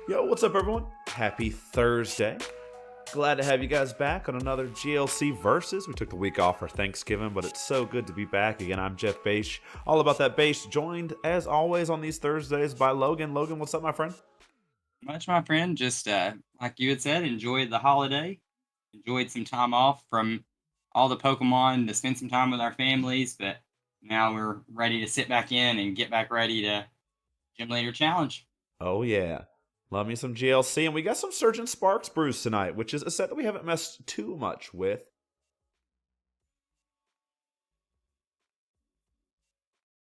Yo, what's up, everyone? Happy Thursday. Glad to have you guys back on another GLC Versus. We took the week off for Thanksgiving, but it's so good to be back. Again, I'm Jeff Bache, all about that bass, joined as always on these Thursdays by Logan. Logan, what's up, my friend? Much, my friend. Just like you had said, enjoyed the holiday, enjoyed some time off from all the Pokemon to spend some time with our families. But now we're ready to sit back in and get back ready to Gym Leader Challenge. Oh, yeah. Love me some GLC, and we got some Surgeon Sparks brews tonight, which is a set that we haven't messed too much with.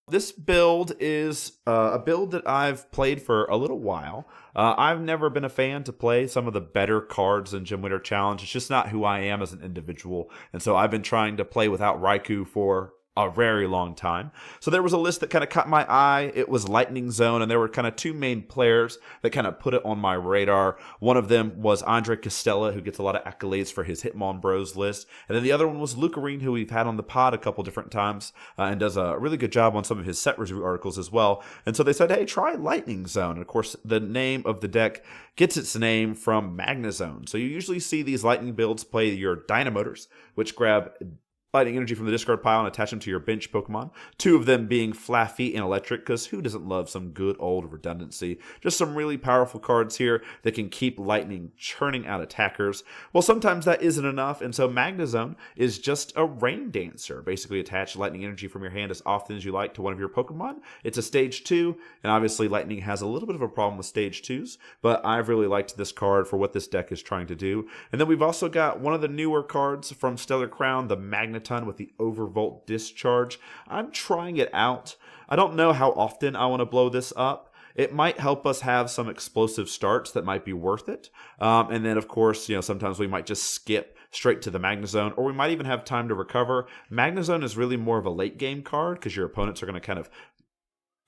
This build is a build that I've played for a little while. I've never been a fan to play some of the better cards in Gym Winter Challenge. It's just not who I am as an individual. And so I've been trying to play without Raikou for a very long time. So there was a list that kind of caught my eye. It was LightningZone, and there were kind of two main players that kind of put it on my radar. One of them was Andre Costella, who gets a lot of accolades for his Hitmon Bros list. And then the other one was Lucarine, who we've had on the pod a couple different times and does a really good job on some of his set review articles as well. And so they said, hey, try LightningZone. And of course, the name of the deck gets its name from Magneton. So you usually see these lightning builds play your Dynamotors, which grab lightning energy from the discard pile and attach them to your bench Pokemon. Two of them being Flaffy and Electric, because who doesn't love some good old redundancy? Just some really powerful cards here that can keep lightning churning out attackers. Well, sometimes that isn't enough, and so Magnezone is just a rain dancer. Basically, attach lightning energy from your hand as often as you like to one of your Pokemon. It's a stage 2, and obviously lightning has a little bit of a problem with stage 2s, but I've really liked this card for what this deck is trying to do. And then we've also got one of the newer cards from Stellar Crown, the Magneton with the Overvolt Discharge. I'm trying it out. I don't know how often I want to blow this up. It might help us have some explosive starts that might be worth it. And then, of course, sometimes we might just skip straight to the Magnezone, or we might even have time to recover. Magnezone is really more of a late game card because your opponents are going to kind of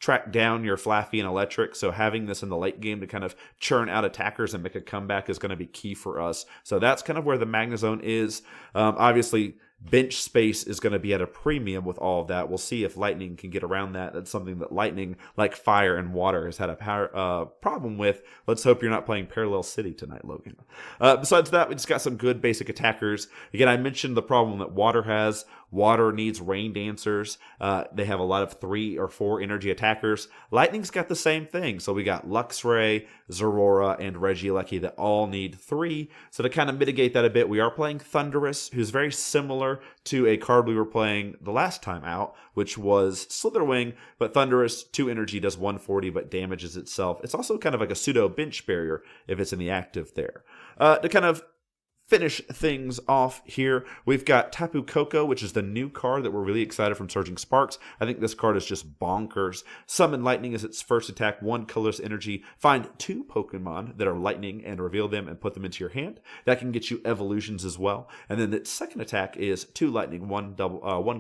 track down your Flaffy and Electric, so having this in the late game to kind of churn out attackers and make a comeback is going to be key for us. So that's kind of where the Magnezone is. Obviously, bench space is going to be at a premium with all of that. We'll see if Lightning can get around that. That's something that Lightning, like Fire and Water, has had a problem with. Let's hope you're not playing Parallel City tonight, Logan. Besides that, we just got some good basic attackers. Again, I mentioned the problem that Water has. Water needs Rain Dancers. They have a lot of 3 or 4 energy attackers. Lightning's got the same thing. So we got Luxray, Zorora, and Regieleki that all need 3. So to kind of mitigate that a bit, we are playing Thundurus, who's very similar to a card we were playing the last time out, which was Slitherwing, but Thundurus, 2 energy, does 140, but damages itself. It's also kind of like a pseudo bench barrier if it's in the active there. To kind of finish things off here, we've got Tapu Koko, which is the new card that we're really excited from Surging Sparks. I think this card is just bonkers. Summon Lightning as its first attack, 1 colorless energy. Find 2 Pokemon that are lightning and reveal them and put them into your hand. That can get you evolutions as well. And then the second attack is 2 lightning, 1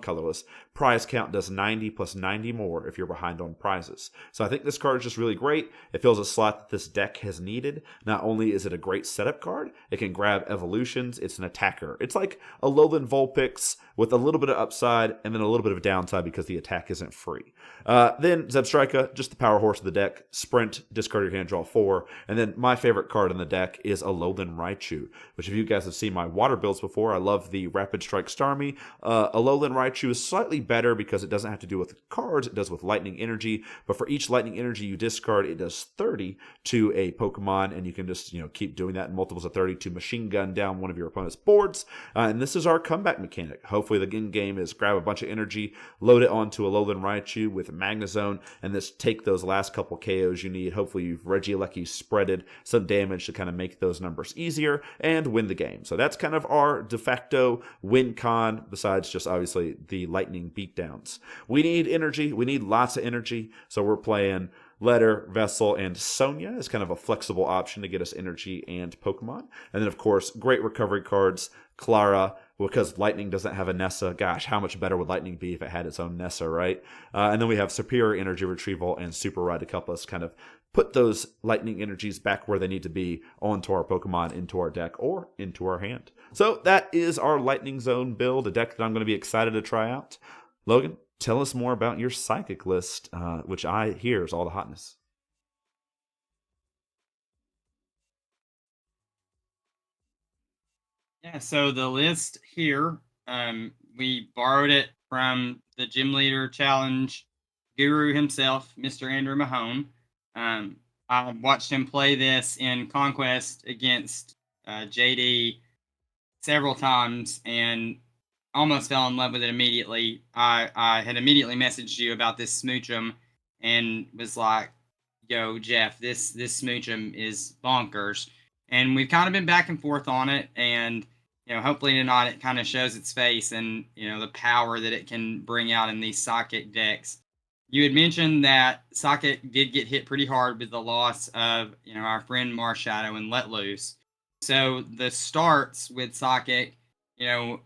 colorless. Prize count does 90 plus 90 more if you're behind on prizes. So I think this card is just really great. It fills a slot that this deck has needed. Not only is it a great setup card, it can grab evolutions. It's an attacker. It's like a Lowland Vulpix with a little bit of upside and then a little bit of downside because the attack isn't free. Then Zebstrika, just the power horse of the deck. Sprint, discard your hand, draw 4. And then my favorite card in the deck is a Alolan Raichu, which if you guys have seen my water builds before, I love the Rapid Strike Starmie. Alolan Raichu is slightly better because it doesn't have to do with cards, it does with lightning energy. But for each lightning energy you discard, it does 30 to a Pokemon, and you can just keep doing that in multiples of 30 to machine gun down one of your opponent's boards. And this is our comeback mechanic. Hopefully the end game is grab a bunch of energy, load it onto a Alolan Raichu with Magnezone, and just take those last couple KOs you need. Hopefully you've Regieleki spreaded some damage to kind of make those numbers easier and win the game. So that's kind of our de facto win con, besides just obviously the lightning beatdowns. We need energy. We need lots of energy. So we're playing Letter, Vessel, and Sonia is kind of a flexible option to get us energy and Pokemon. And then, of course, great recovery cards. Clara, because Lightning doesn't have a Nessa. Gosh, how much better would Lightning be if it had its own Nessa, right? And then we have Superior Energy Retrieval and Super Ride to help us kind of put those Lightning energies back where they need to be onto our Pokemon, into our deck, or into our hand. So that is our LightningZone build, a deck that I'm going to be excited to try out. Logan, tell us more about your Psychic list, which I hear is all the hotness. Yeah, so the list here, we borrowed it from the gym leader challenge guru himself, Mr. Andrew Mahone. Um, I watched him play this in Conquest against JD several times and almost fell in love with it immediately. I had immediately messaged you about this Smoochum and was like, "Yo, Jeff, this Smoochum is bonkers." And we've kind of been back and forth on it, and hopefully tonight it kind of shows its face and the power that it can bring out in these Socket decks. You had mentioned that Socket did get hit pretty hard with the loss of our friend Marshadow and Let Loose. So the starts with Socket, you know,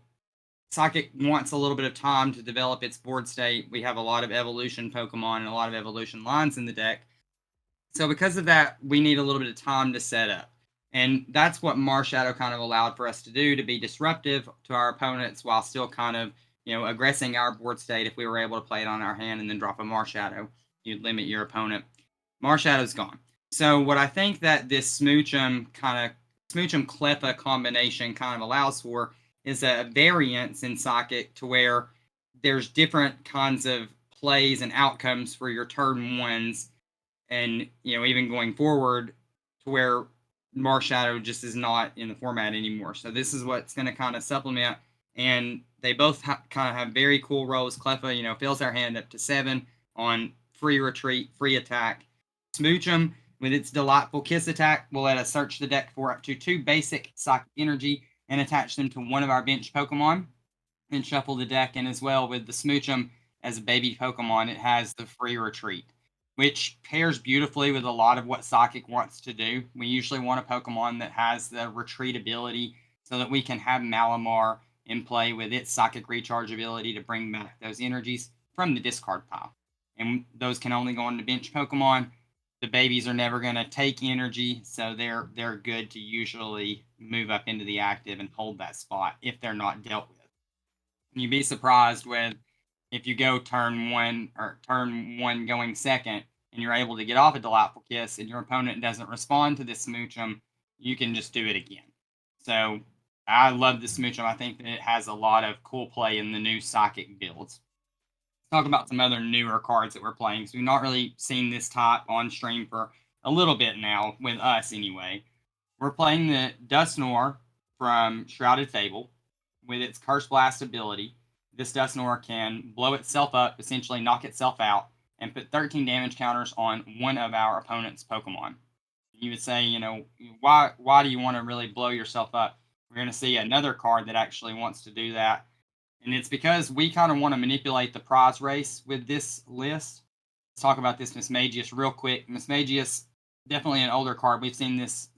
Socket wants a little bit of time to develop its board state. We have a lot of evolution Pokemon and a lot of evolution lines in the deck. So because of that, we need a little bit of time to set up. And that's what Marshadow kind of allowed for us to do, to be disruptive to our opponents while still kind of, aggressing our board state. If we were able to play it on our hand and then drop a Marshadow, you'd limit your opponent. Marshadow's gone. So what I think that this Smoochum Cleffa combination kind of allows for is a variance in Socket to where there's different kinds of plays and outcomes for your turn ones, and even going forward to where Marshadow just is not in the format anymore. So this is what's going to kind of supplement, and they both kind of have very cool roles. Cleffa, fills our hand up to 7 on free retreat, free attack. Smoochum, with its delightful kiss attack, will let us search the deck for up to 2 basic Socket energy and attach them to one of our bench Pokemon, and shuffle the deck. And as well, with the Smoochum as a baby Pokemon, it has the free retreat, which pairs beautifully with a lot of what Socket wants to do. We usually want a Pokemon that has the retreat ability so that we can have Malamar in play with its Psychic Recharge ability to bring back those energies from the discard pile. And those can only go on to bench Pokemon. The babies are never going to take energy, so they're good to usually move up into the active and hold that spot if they're not dealt with. You'd be surprised with if you go turn one going second and you're able to get off a Delightful Kiss and your opponent doesn't respond to this Smoochum, you can just do it again. So I love the Smoochum. I think that it has a lot of cool play in the new Psychic builds. Let's talk about some other newer cards that we're playing. So we've not really seen this type on stream for a little bit now, with us anyway. We're playing the Dusknoir from Shrouded Fable with its Curse Blast ability. This Dusknoir can blow itself up, essentially knock itself out, and put 13 damage counters on one of our opponent's Pokemon. You would say, why do you want to really blow yourself up? We're going to see another card that actually wants to do that. And it's because we kind of want to manipulate the prize race with this list. Let's talk about this Mismagius real quick. Mismagius, definitely an older card. We've seen this,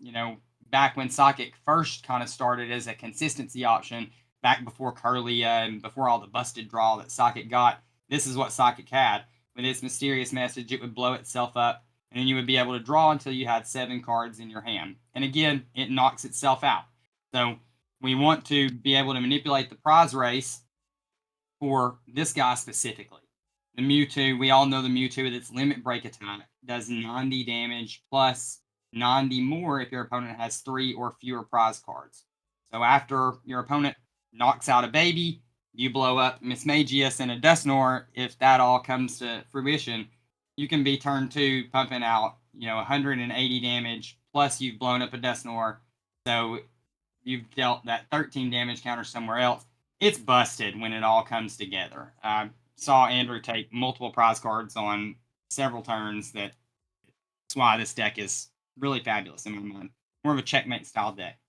back when Socket first kind of started as a consistency option, back before Curlia and before all the busted draw that Socket got. This is what Socket had. With its mysterious message, it would blow itself up, and then you would be able to draw until you had 7 cards in your hand. And again, it knocks itself out. So we want to be able to manipulate the prize race for this guy specifically. The Mewtwo, we all know the Mewtwo with its Limit Break attack does 90 damage plus 90 more if your opponent has 3 or fewer prize cards. So after your opponent knocks out a baby, you blow up Mismagius and a Dusknoir. If that all comes to fruition, you can be turn 2 pumping out 180 damage plus you've blown up a Dusknoir. So you've dealt that 13 damage counter somewhere else. It's busted when it all comes together. I saw Andrew take multiple prize cards on several turns. That's why this deck is really fabulous in my mind. More of a checkmate style deck.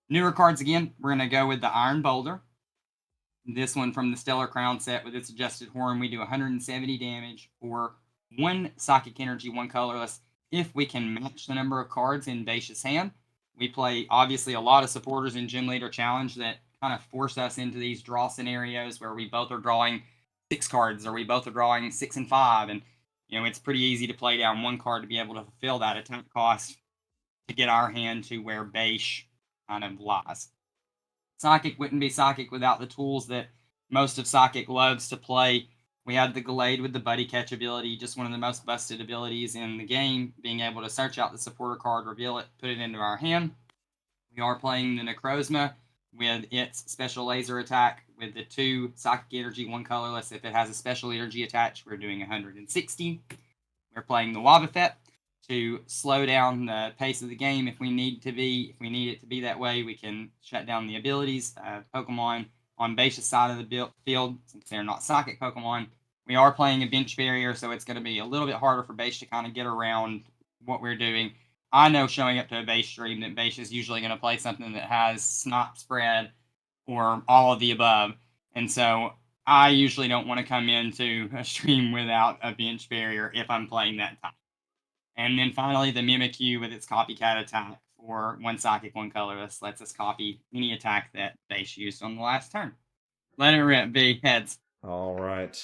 Newer cards again, we're going to go with the Iron Boulder. This one from the Stellar Crown set with its adjusted horn, we do 170 damage for 1 Psychic Energy, 1 colorless. If we can match the number of cards in Baish's hand, we play obviously a lot of supporters in Gym Leader Challenge that kind of force us into these draw scenarios where we both are drawing 6 cards or we both are drawing 6 and 5. And, it's pretty easy to play down 1 card to be able to fulfill that attack cost to get our hand to where Baish kind of lies. Psychic wouldn't be Psychic without the tools that most of Psychic loves to play. We have the Gallade with the Buddy Catch ability, just one of the most busted abilities in the game, being able to search out the supporter card, reveal it, put it into our hand. We are playing the Necrozma with its special laser attack with the 2 psychic energy, 1 colorless. If it has a special energy attached, we're doing 160. We're playing the Wobbuffet to slow down the pace of the game if we need it to be that way. We can shut down the abilities. Pokemon on Base's side of the field, since they're not psychic Pokemon, we are playing a bench barrier, so it's going to be a little bit harder for Base to kind of get around what we're doing. I know showing up to a Base stream that Base is usually going to play something that has Snot Spread or all of the above. And so I usually don't want to come into a stream without a bench barrier if I'm playing that type. And then finally, the Mimikyu with its copycat attack for 1 psychic, 1 colorless lets us copy any attack that Base used on the last turn. Let it rip, B. Heads. All right.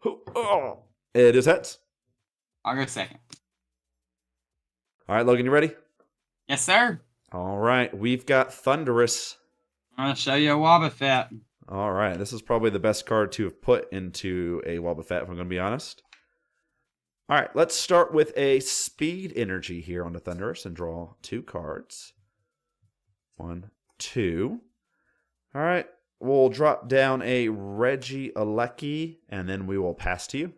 Oh, it is heads. I'll go second. All right, Logan, you ready? Yes, sir. All right, we've got Thunderous. I'm going to show you a Wobbuffet. All right, this is probably the best card to have put into a Wobbuffet, if I'm going to be honest. All right, let's start with a speed energy here on the Thunderous and draw 2 cards. 1, 2. All right, we'll drop down a Regieleki, and then we will pass to you.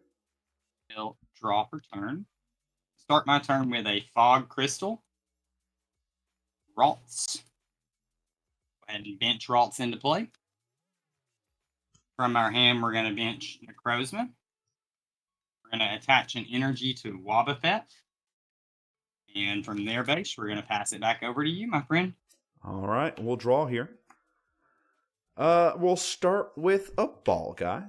I'll draw for turn. Start my turn with a Fog Crystal. Ralts. Go ahead and bench Ralts into play. From our hand, we're going to bench Necrozma. We're going to attach an energy to Wobbuffet. And from their base, we're going to pass it back over to you, my friend. All right, we'll draw here. We'll start with a ball guy.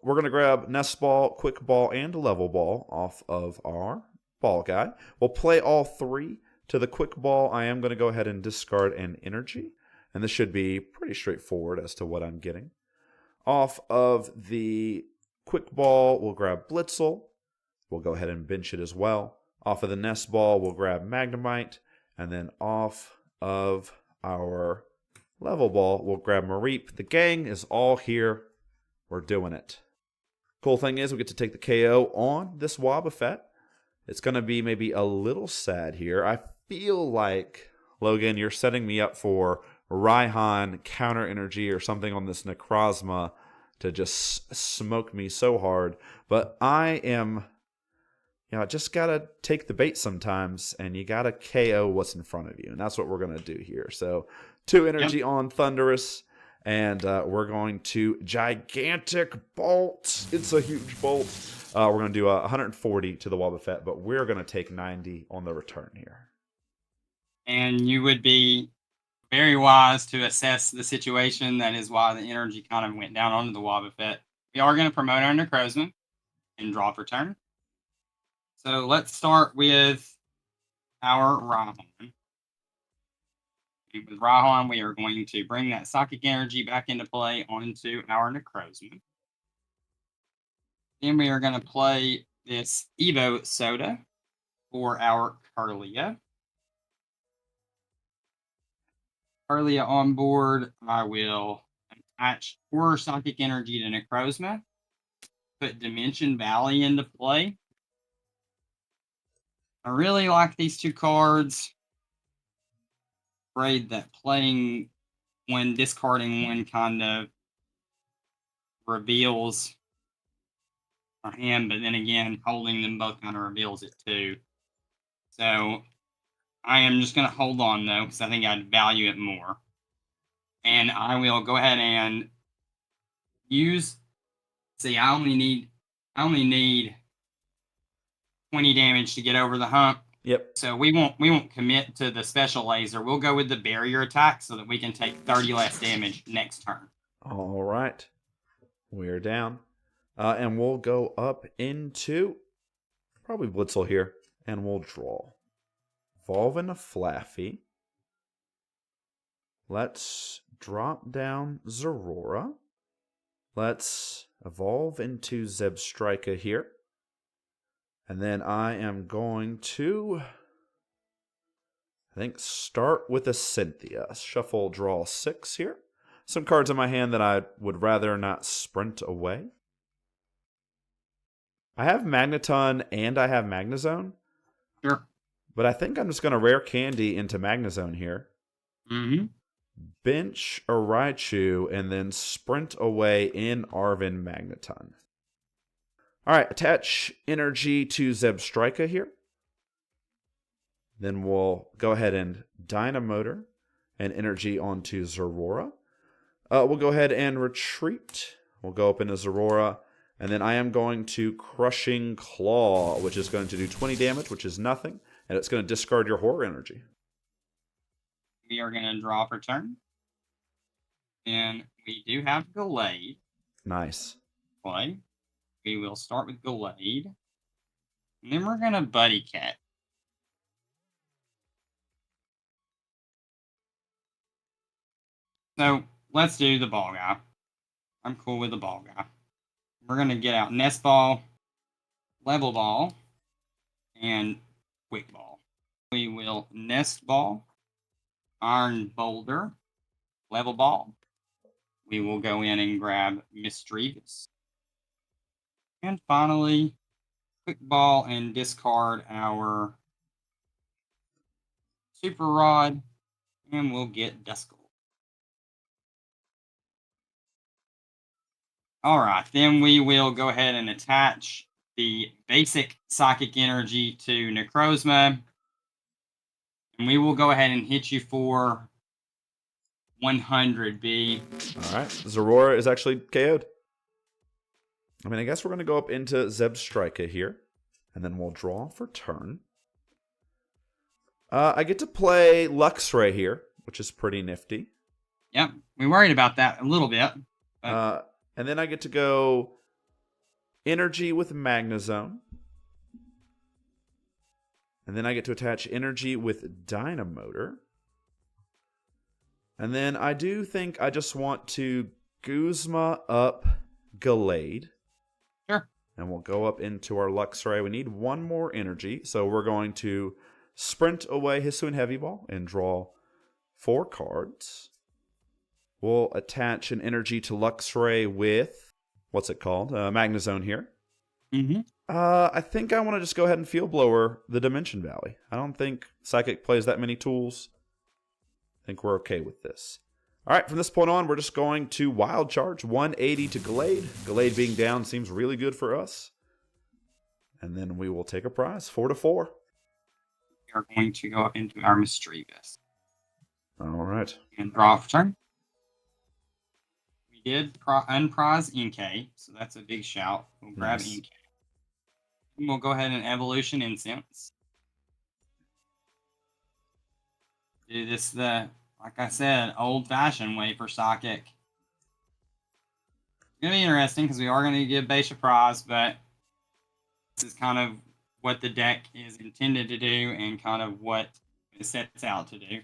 We're going to grab Nest Ball, Quick Ball, and Level Ball off of our ball guy. We'll play all 3. To the Quick Ball, I am going to go ahead and discard an energy. And this should be pretty straightforward as to what I'm getting. Off of the Quick Ball, we'll grab Blitzel. We'll go ahead and bench it as well. Off of the Nest Ball, we'll grab Magnemite. And then off of our Level Ball, we'll grab Mareep. The gang is all here. We're doing it. Cool thing is we get to take the KO on this Wobbuffet. It's going to be maybe a little sad here. I feel like, Logan, you're setting me up for Raihan counter energy or something on this Necrozma to just smoke me so hard. But I am, just got to take the bait sometimes, and you got to KO what's in front of you. And that's what we're going to do here. So 2 energy on Thunderous. And we're going to Gigantic Bolt. It's a huge bolt. We're going to do 140 to the Wobbuffet, but we're going to take 90 on the return here. And you would be very wise to assess the situation. That is why the energy kind of went down onto the Wobbuffet. We are going to promote our Necrozma and draw for turn. So let's start with our Raihan. With Raihan, we are going to bring that psychic energy back into play onto our Necrozma. Then we are going to play this Evo Soda for our Kirlia. Kirlia on board, I will attach 4 psychic energy to Necrozma, put Dimension Valley into play. I really like these 2 cards. Afraid that playing when discarding one kind of reveals our hand, but then again, holding them both kind of reveals it too. So I am just going to hold on though, because I think I'd value it more. And I will go ahead and use. See, I only need 20 damage to get over the hump. Yep. So we won't commit to the special laser. We'll go with the barrier attack so that we can take 30 less damage next turn. All right. We're down. And we'll go up into probably Blitzel here. And we'll draw. Evolve into Flaffy. Let's drop down Zorora. Let's evolve into Zebstrika here. And then I am going to, start with a Cynthia. Shuffle, draw 6 here. Some cards in my hand that I would rather not sprint away. I have Magneton and I have MagneZone. Sure. But I think I'm just going to rare candy into MagneZone here. Mm-hmm. bench a Raichu, and then sprint away in Arvin Magneton. All right, attach energy to Zebstrika here. Then we'll go ahead and Dynamotor and energy onto Zorora. We'll go ahead and retreat. We'll go up into Zorora. And then I am going to Crushing Claw, which is going to do 20 damage, which is nothing. And it's going to discard your horror energy. We are going to draw for turn. And we do have Gallade. Nice. Play. We will start with Gallade. And then we're going to Buddy Cat. So let's do the ball guy. I'm cool with the ball guy. We're going to get out Nest Ball, Level Ball, and Quick Ball. We will Nest Ball, Iron Boulder, Level Ball. We will go in and grab Mischievous. And finally, Quick Ball and discard our Super Rod, and we'll get Duskull. All right, then we will go ahead and attach the basic Psychic Energy to Necrozma, and we will go ahead and hit you for 100, B. All right, Zorora is actually KO'd. I mean, I guess we're going to go up into Zebstrika here, and then we'll draw for turn. I get to play Luxray here, which is pretty nifty. Yep, we worried about that a little bit. And then I get to go energy with Magnezone. And then I get to attach energy with Dynamotor. And then I do think I just want to Guzma up Gallade. Sure. And we'll go up into our Luxray. We need one more energy, so we're going to sprint away Hisuian Heavy Ball and draw 4 cards. We'll attach an energy to Luxray with, what's it called? Magnezone here. Mm-hmm. I think I want to just go ahead and Field Blower the Dimension Valley. I don't think Psychic plays that many tools. I think we're okay with this. All right, from this point on, we're just going to Wild Charge 180 to Gallade. Gallade being down seems really good for us. And then we will take a prize, 4-4. We are going to go up into our Mischievous. All right. And draw for turn. We did unprize Inkay, so that's a big shout. We'll grab Nice. Inkay. And we'll go ahead and Evolution Incense. Do this the, like I said, old-fashioned way for Psychic. It's going to be interesting because we are going to give base a prize, but this is kind of what the deck is intended to do and kind of what it sets out to do.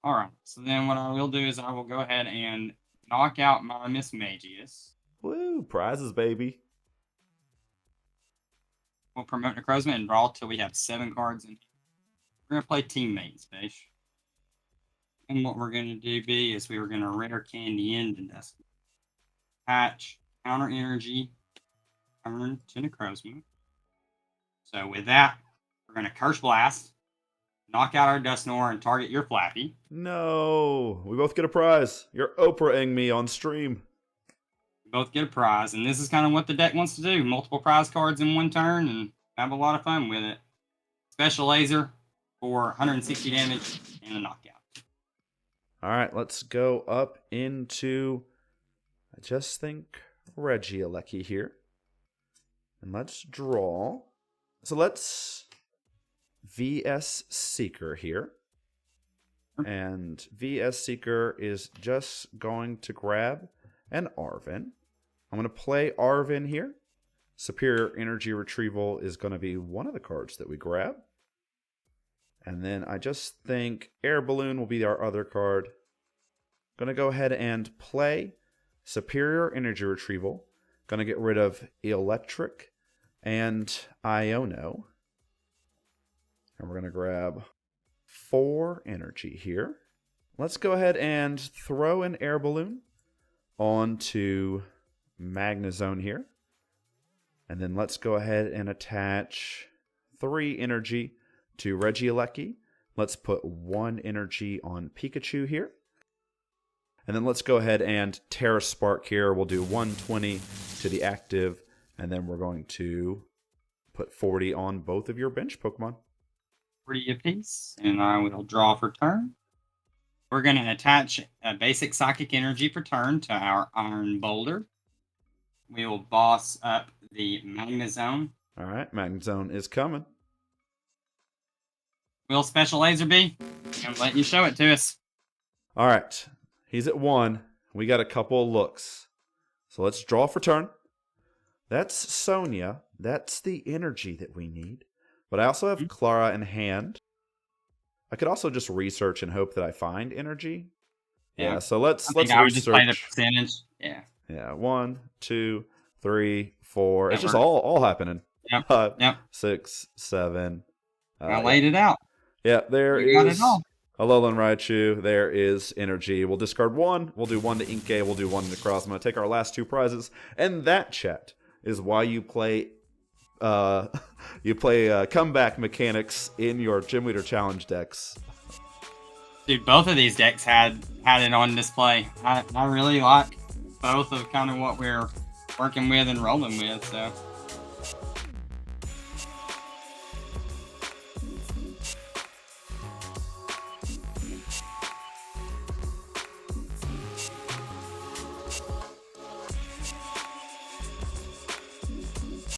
All right, so then what I will do is I will go ahead and knock out my Miss Magius. Woo, prizes, baby. We'll promote Necrozma and draw till we have 7 cards in. We're going to play Teammates, Space. And what we're going to do, B, is we were going to Rare Candy into this. Patch, Counter Energy, turn to Necrozma. So with that, we're going to Curse Blast, knock out our Dusknoir, and target your Flappy. No, we both get a prize. You're Oprahing me on stream. We both get a prize, and this is kind of what the deck wants to do. Multiple prize cards in one turn, and have a lot of fun with it. Special Laser for 160 damage and a knockout. All right, let's go up into, I just think, Regieleki here. And let's draw. So let's VS Seeker here. And VS Seeker is just going to grab an Arvin. I'm going to play Arvin here. Superior Energy Retrieval is going to be one of the cards that we grab. And then I just think Air Balloon will be our other card. Going to go ahead and play Superior Energy Retrieval. Going to get rid of Electric and Iono. And we're going to grab 4 energy here. Let's go ahead and throw an Air Balloon onto Magnezone here. And then let's go ahead and attach 3 energy to Regieleki. Let's put 1 energy on Pikachu here. And then let's go ahead and Terra Spark here. We'll do 120 to the active, and then we're going to put 40 on both of your bench Pokemon. 40 apiece, and I will draw for turn. We're going to attach a basic Psychic Energy for turn to our Iron Boulder. We will boss up the Magneton. All right, Magneton is coming. Will Special Laser be? And let you show it to us. All right, he's at 1. We got a couple of looks. So let's draw for turn. That's Sonia. That's the energy that we need. But I also have Clara in hand. I could also just research and hope that I find energy. Yeah, so let's I would just play the research. percentage. Yeah. Yeah, 1, 2, 3, 4. It's That just works. all happening. Yep. 5, Yep. 6, 7. I laid it out. Yeah, there You got it is all. Alolan Raichu. There is energy. We'll discard 1. We'll do 1 to Inkay. We'll do 1 to Necrozma. Take our last 2 prizes. And that, chat, is why you play comeback mechanics in your Gym Leader Challenge decks. Dude, both of these decks had it on display. I really like both of kind of what we're working with and rolling with, so